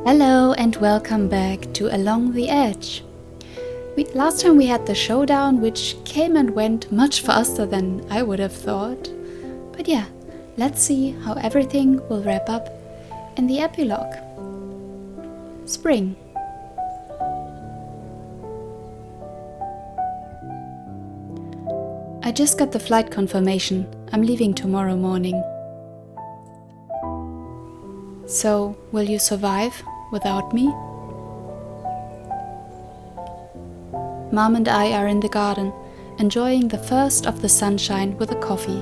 Hello and welcome back to Along the Edge. Last time we had the showdown, which came and went much faster than I would have thought. But yeah, let's see how everything will wrap up in the epilogue. Spring. I just got the flight confirmation. I'm leaving tomorrow morning. So, will you survive without me? Mom and I are in the garden, enjoying the first of the sunshine with a coffee.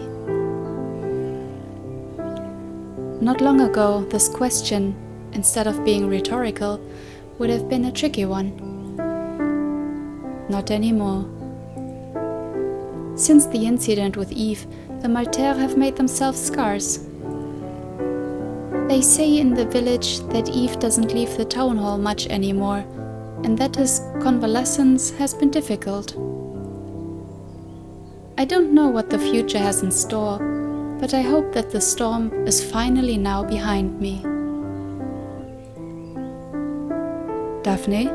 Not long ago, this question, instead of being rhetorical, would have been a tricky one. Not anymore. Since the incident with Eve, the Maltaire have made themselves scarce. They say in the village that Eve doesn't leave the town hall much anymore, and that his convalescence has been difficult. I don't know what the future has in store, but I hope that the storm is finally now behind me. Daphne?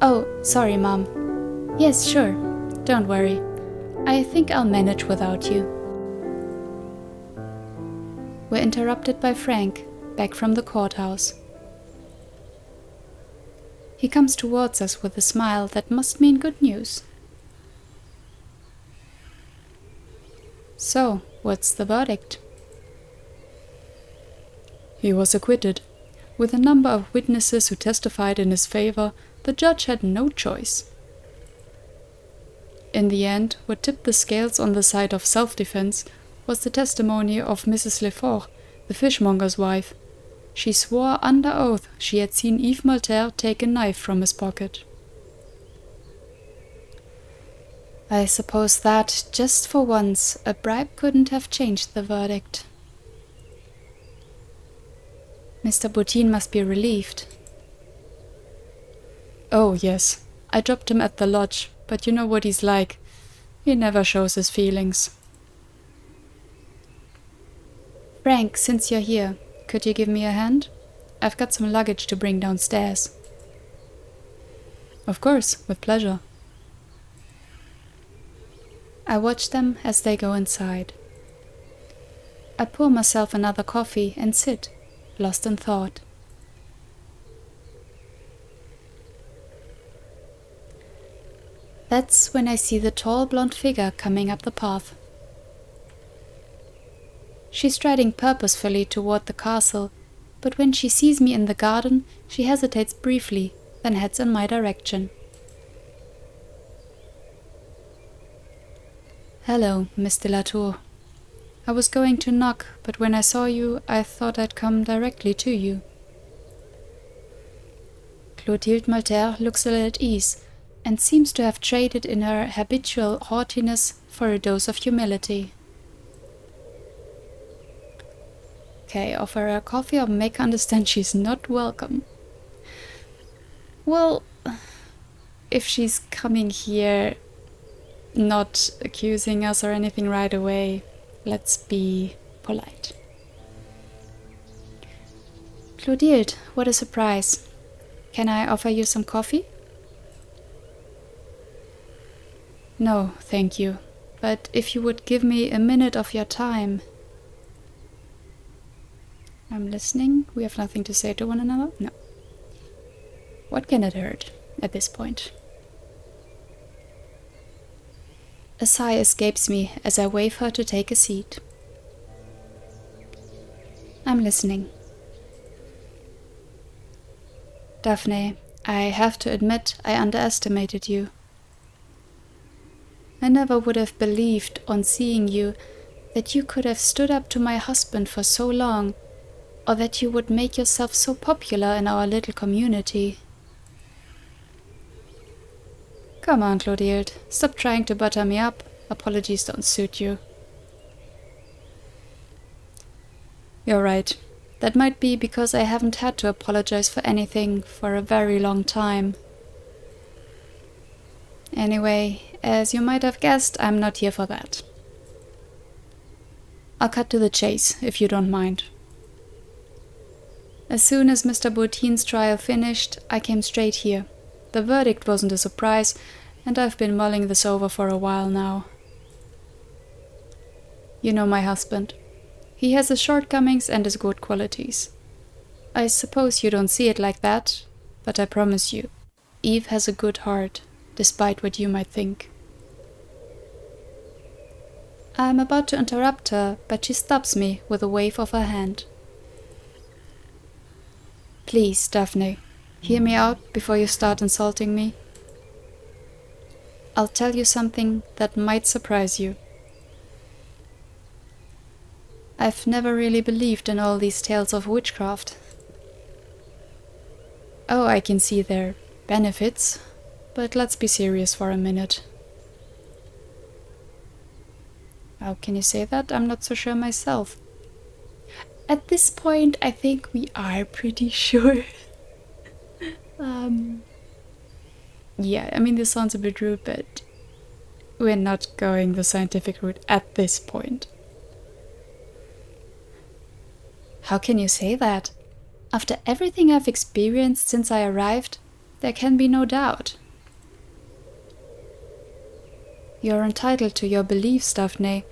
Oh, sorry, Mom. Yes, sure. Don't worry. I think I'll manage without you. We're interrupted by Frank, back from the courthouse. He comes towards us with a smile that must mean good news. So, what's the verdict? He was acquitted. With a number of witnesses who testified in his favor, the judge had no choice. In the end, what tipped the scales on the side of self-defense was the testimony of Mrs. Lefort, the fishmonger's wife. She swore under oath she had seen Yves Maltaire take a knife from his pocket. I suppose that, just for once, a bribe couldn't have changed the verdict. Mr. Boutin must be relieved. Oh, yes. I dropped him at the lodge, but you know what he's like. He never shows his feelings. Frank, since you're here, could you give me a hand? I've got some luggage to bring downstairs. Of course, with pleasure. I watch them as they go inside. I pour myself another coffee and sit, lost in thought. That's when I see the tall blonde figure coming up the path. She's striding purposefully toward the castle, but when she sees me in the garden, she hesitates briefly, then heads in my direction. Hello, Miss de la Tour. I was going to knock, but when I saw you, I thought I'd come directly to you. Clotilde Maltaire looks ill at ease, and seems to have traded in her habitual haughtiness for a dose of humility. Okay, offer her coffee or make her understand she's not welcome. Well, if she's coming here not accusing us or anything right away, let's be polite. Clotilde, what a surprise. Can I offer you some coffee? No, thank you. But if you would give me a minute of your time... I'm listening. We have nothing to say to one another? No. What can it hurt at this point? A sigh escapes me as I wave her to take a seat. I'm listening. Daphne, I have to admit I underestimated you. I never would have believed, on seeing you, that you could have stood up to my husband for so long, or that you would make yourself so popular in our little community. Come on, Clotilde, stop trying to butter me up. Apologies don't suit you. You're right. That might be because I haven't had to apologize for anything for a very long time. Anyway, as you might have guessed, I'm not here for that. I'll cut to the chase, if you don't mind. As soon as Mr. Bourtine's trial finished, I came straight here. The verdict wasn't a surprise, and I've been mulling this over for a while now. You know my husband. He has his shortcomings and his good qualities. I suppose you don't see it like that, but I promise you, Eve has a good heart, despite what you might think. I'm about to interrupt her, but she stops me with a wave of her hand. Please, Daphne, hear me out before you start insulting me. I'll tell you something that might surprise you. I've never really believed in all these tales of witchcraft. Oh, I can see their benefits, but let's be serious for a minute. How can you say that? I'm not so sure myself. At this point, I think we are pretty sure. Yeah, I mean, this sounds a bit rude, but we're not going the scientific route at this point. How can you say that? After everything I've experienced since I arrived, there can be no doubt. You're entitled to your beliefs, Daphne,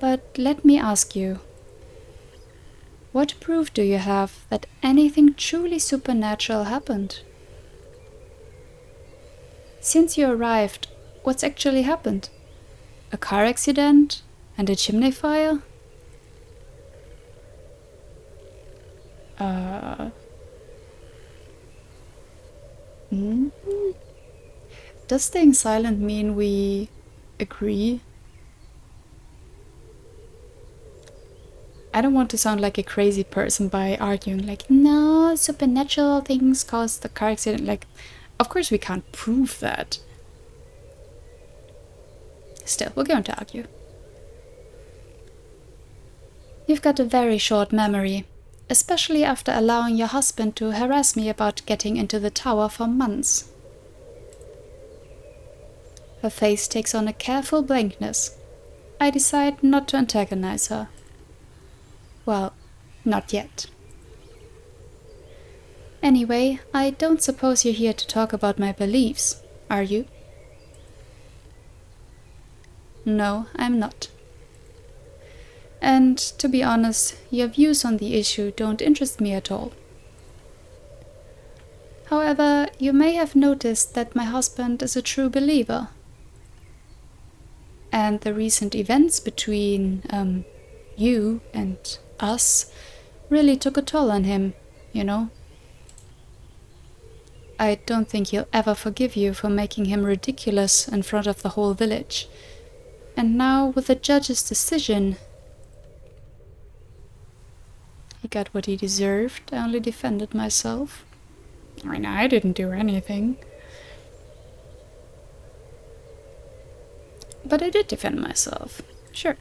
but let me ask you. What proof do you have that anything truly supernatural happened? Since you arrived, what's actually happened? A car accident and a chimney fire? Does staying silent mean we agree? I don't want to sound like a crazy person by arguing like, no, supernatural things caused the car accident. Like, of course we can't prove that. Still, we're going to argue. You've got a very short memory, especially after allowing your husband to harass me about getting into the tower for months. Her face takes on a careful blankness. I decide not to antagonize her. Well, not yet. Anyway, I don't suppose you're here to talk about my beliefs, are you? No, I'm not. And to be honest, your views on the issue don't interest me at all. However, you may have noticed that my husband is a true believer. And the recent events between you and us really took a toll on him, you know. I don't think he'll ever forgive you for making him ridiculous in front of the whole village. And now, with the judge's decision, he got what he deserved. I only defended myself. I mean, I didn't do anything. But I did defend myself, sure.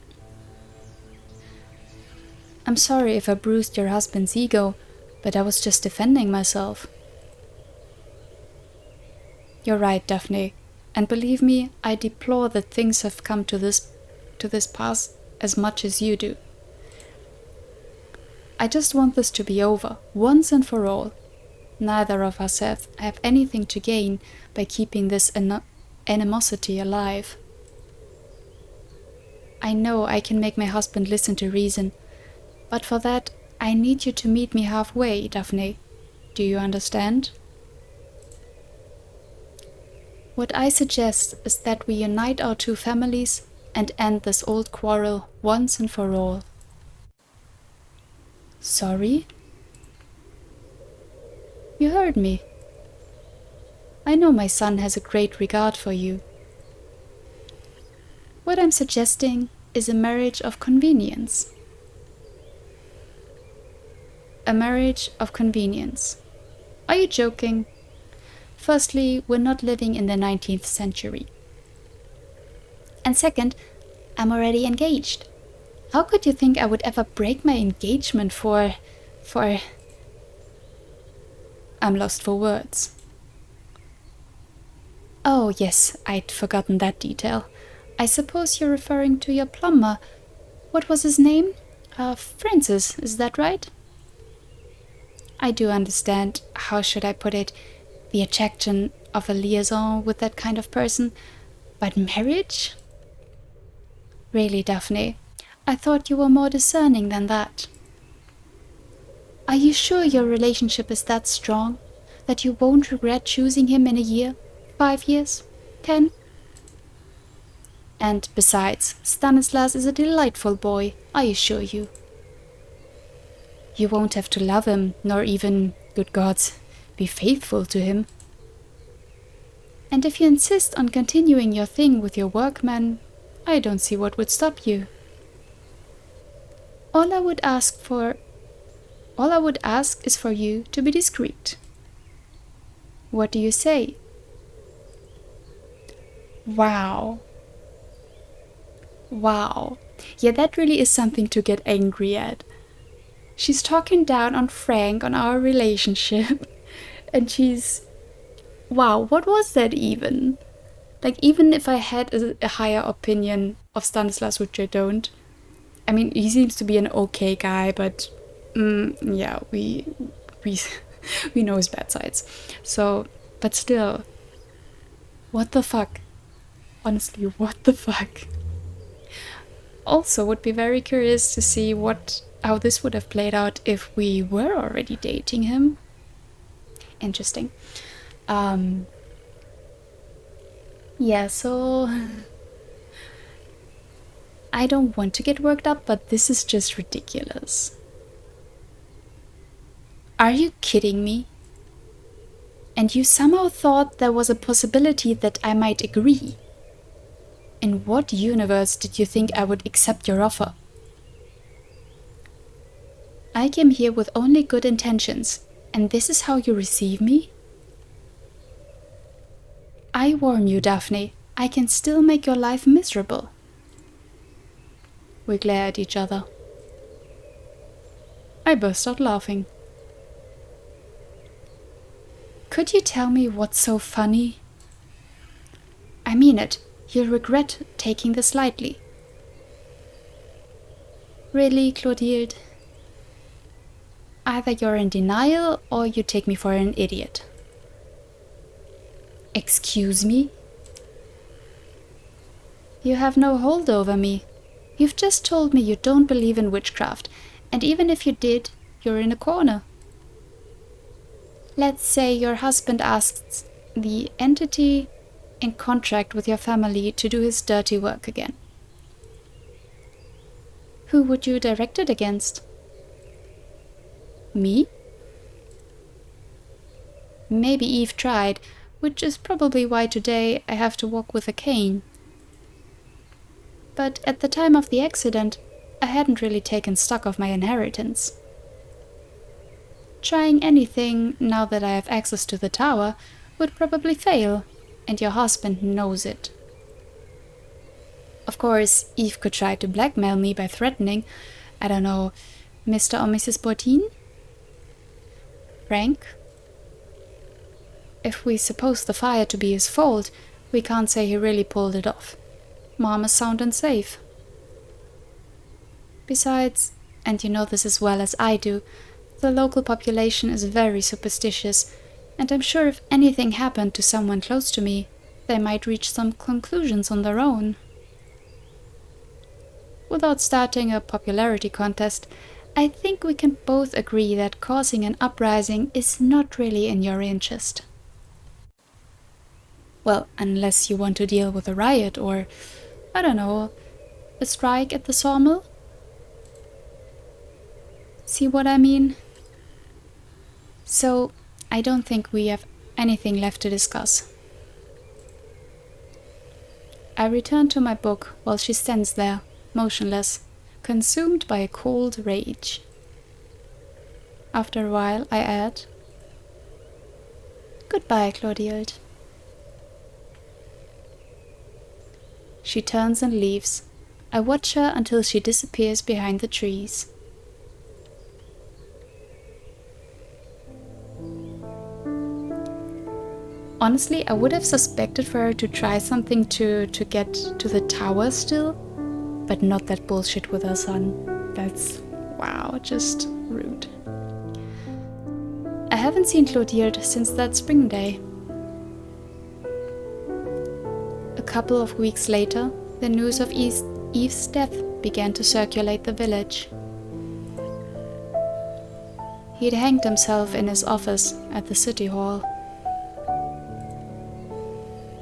I'm sorry if I bruised your husband's ego, but I was just defending myself. You're right, Daphne, and believe me, I deplore that things have come to this pass as much as you do. I just want this to be over, once and for all. Neither of us have anything to gain by keeping this animosity alive. I know I can make my husband listen to reason, but for that, I need you to meet me halfway, Daphne. Do you understand? What I suggest is that we unite our two families and end this old quarrel once and for all. Sorry? You heard me. I know my son has a great regard for you. What I'm suggesting is a marriage of convenience. A marriage of convenience. Are you joking? Firstly, we're not living in the 19th century. And second, I'm already engaged. How could you think I would ever break my engagement for... I'm lost for words. Oh yes, I'd forgotten that detail. I suppose you're referring to your plumber. What was his name? Francis, is that right? I do understand, how should I put it, the attraction of a liaison with that kind of person, but marriage? Really, Daphne, I thought you were more discerning than that. Are you sure your relationship is that strong, that you won't regret choosing him in a year, 5 years, 10? And besides, Stanislas is a delightful boy, I assure you. You won't have to love him, nor even, good gods, be faithful to him. And if you insist on continuing your thing with your workman, I don't see what would stop you. All I would ask is for you to be discreet. What do you say? Wow. Wow. Yeah, that really is something to get angry at. She's talking down on Frank, on our relationship, and she's... Wow, what was that even? Like, even if I had a higher opinion of Stanislas, which I don't, I mean, he seems to be an okay guy, but yeah, we we know his bad sides. So, but still, what the fuck? Honestly, what the fuck? Also, would be very curious to see how this would have played out if we were already dating him. Interesting. Yeah, so I don't want to get worked up, but this is just ridiculous. Are you kidding me? And you somehow thought there was a possibility that I might agree? In what universe did you think I would accept your offer? I came here with only good intentions, and this is how you receive me? I warn you, Daphne, I can still make your life miserable. We glare at each other. I burst out laughing. Could you tell me what's so funny? I mean it. You'll regret taking this lightly. Really, Clotilde? Either you're in denial or you take me for an idiot. Excuse me? You have no hold over me. You've just told me you don't believe in witchcraft, and even if you did, you're in a corner. Let's say your husband asks the entity in contract with your family to do his dirty work again. Who would you direct it against? Me? Maybe Eve tried, which is probably why today I have to walk with a cane. But at the time of the accident, I hadn't really taken stock of my inheritance. Trying anything, now that I have access to the tower, would probably fail, and your husband knows it. Of course, Eve could try to blackmail me by threatening, I don't know, Mr. or Mrs. Bortin? Frank? If we suppose the fire to be his fault, we can't say he really pulled it off. Mom is sound and safe. Besides, and you know this as well as I do, the local population is very superstitious, and I'm sure if anything happened to someone close to me, they might reach some conclusions on their own. Without starting a popularity contest, I think we can both agree that causing an uprising is not really in your interest. Well, unless you want to deal with a riot or, I don't know, a strike at the sawmill? See what I mean? So, I don't think we have anything left to discuss. I return to my book while she stands there, motionless, consumed by a cold rage. After a while, I add, "Goodbye, Clotilde." She turns and leaves. I watch her until she disappears behind the trees. Honestly, I would have suspected for her to try something to get to the tower still, but not that bullshit with her son. That's, wow, just rude. haven't seen Clotilde since that spring day. A couple of weeks later, the news of Yves's death began to circulate the village. He'd hanged himself in his office at the city hall.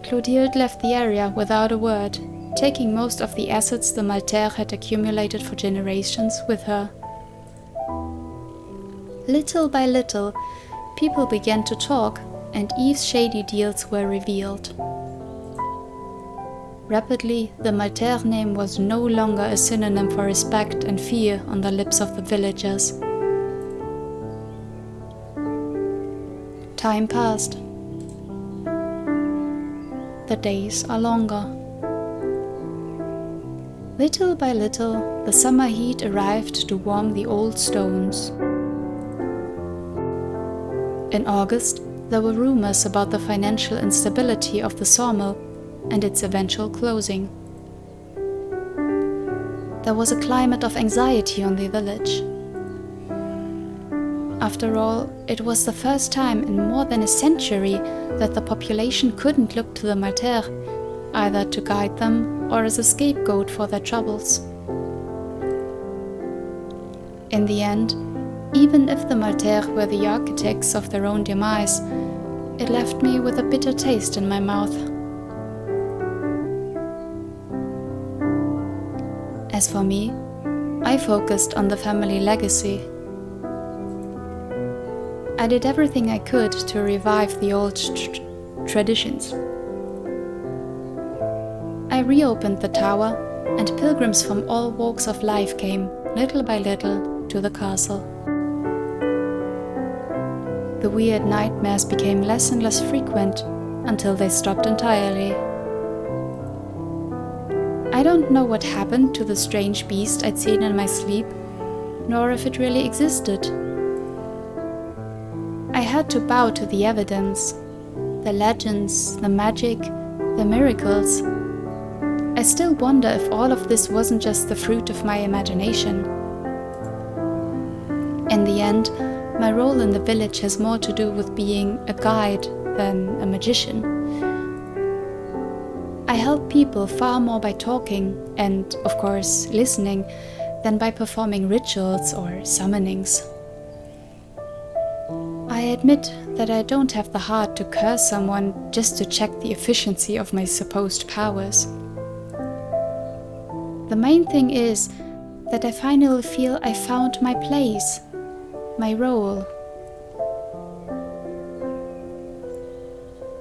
Clotilde left the area without a word, taking most of the assets the Maltaire had accumulated for generations with her. Little by little, people began to talk, and Yves's shady deals were revealed. Rapidly, the Maltaire name was no longer a synonym for respect and fear on the lips of the villagers. Time passed. The days are longer. Little by little, the summer heat arrived to warm the old stones. In August, there were rumors about the financial instability of the sawmill and its eventual closing. There was a climate of anxiety on the village. After all, it was the first time in more than a century that the population couldn't look to the Maltaire, either to guide them or as a scapegoat for their troubles. In the end, even if the Maltaire were the architects of their own demise, it left me with a bitter taste in my mouth. As for me, I focused on the family legacy. I did everything I could to revive the old traditions. I reopened the tower, and pilgrims from all walks of life came, little by little, to the castle. The weird nightmares became less and less frequent until they stopped entirely. I don't know what happened to the strange beast I'd seen in my sleep, nor if it really existed. I had to bow to the evidence, the legends, the magic, the miracles. I still wonder if all of this wasn't just the fruit of my imagination. In the end, my role in the village has more to do with being a guide than a magician. I help people far more by talking and, of course, listening than by performing rituals or summonings. I admit that I don't have the heart to curse someone just to check the efficiency of my supposed powers. The main thing is that I finally feel I found my place, my role.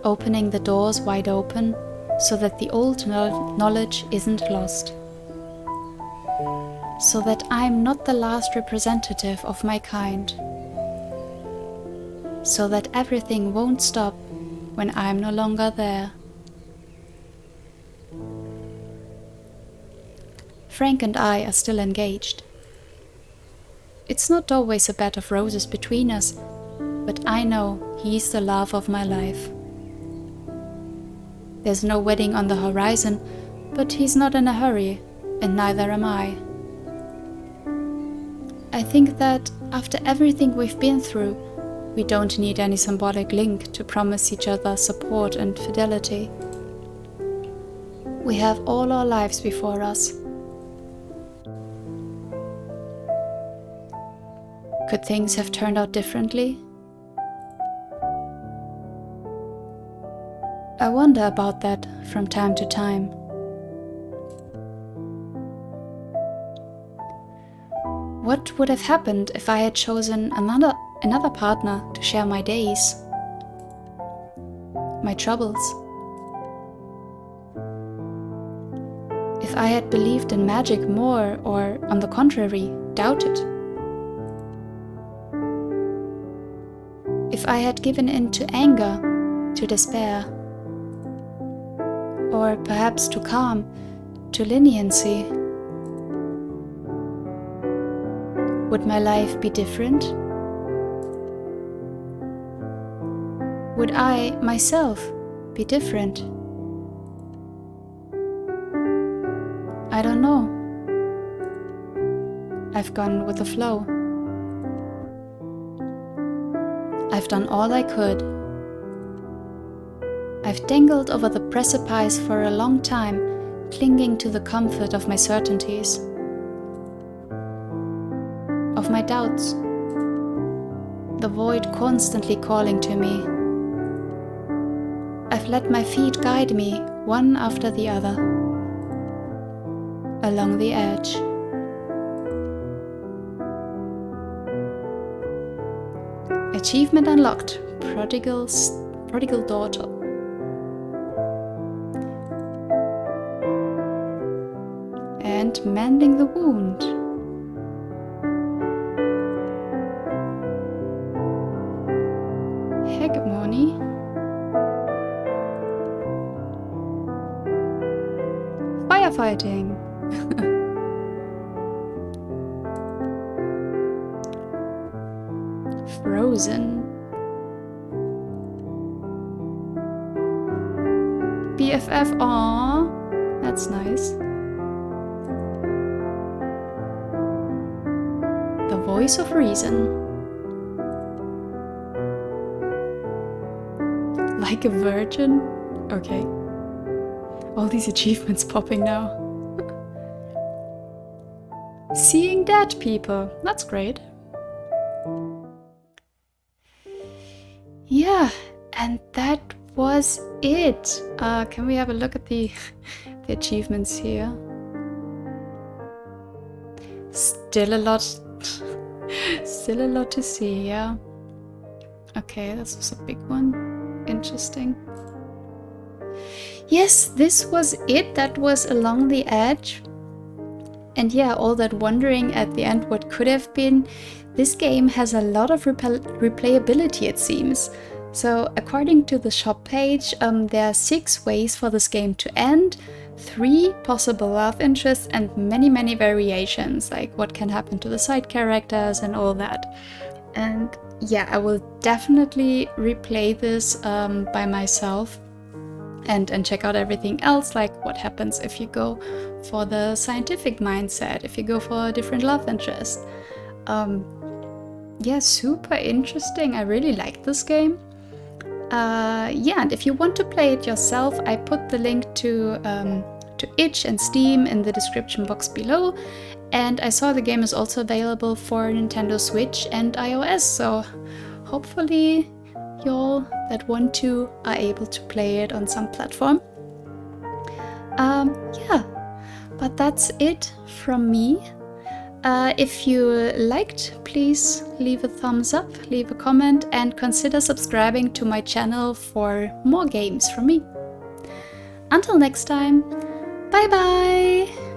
Opening the doors wide open so that the old knowledge isn't lost. So that I'm not the last representative of my kind. So that everything won't stop when I'm no longer there. Frank and I are still engaged. It's not always a bed of roses between us, but I know he's the love of my life. There's no wedding on the horizon, but he's not in a hurry, and neither am I. I think that after everything we've been through, we don't need any symbolic link to promise each other support and fidelity. We have all our lives before us. Could things have turned out differently? I wonder about that from time to time. What would have happened if I had chosen another partner to share my days, my troubles? If I had believed in magic more, or on the contrary, doubted? If I had given in to anger, to despair, or perhaps to calm, to leniency, would my life be different? Would I, myself, be different? I don't know. I've gone with the flow. I've done all I could. I've dangled over the precipice for a long time, clinging to the comfort of my certainties, of my doubts, the void constantly calling to me. I've let my feet guide me, one after the other, along the edge. Achievement unlocked, prodigal daughter. And mending the wound. Hegemony. Firefighting. Frozen. BFF, aww, that's nice. The voice of reason. Like a virgin? Okay. All these achievements popping now. Seeing dead people. That's great. Yeah, and that was it. Can we have a look at the achievements here? Still a lot to see, yeah. Okay, this was a big one. Interesting. Yes, this was it. That was Along the Edge. And yeah, all that wondering at the end what could have been. This game has a lot of replayability, it seems. So according to the shop page, there are 6 ways for this game to end, 3 possible love interests, and many variations, like what can happen to the side characters and all that. And yeah, I will definitely replay this by myself and check out everything else, like what happens if you go for the scientific mindset, if you go for a different love interest. Yeah, super interesting. I really like this game. Yeah, and if you want to play it yourself, I put the link to itch and Steam in the description box below. And I saw the game is also available for Nintendo Switch and iOS, so hopefully y'all that want to are able to play it on some platform. Yeah, but that's it from me. If you liked, please leave a thumbs up, leave a comment, and consider subscribing to my channel for more games from me. Until next time, bye bye!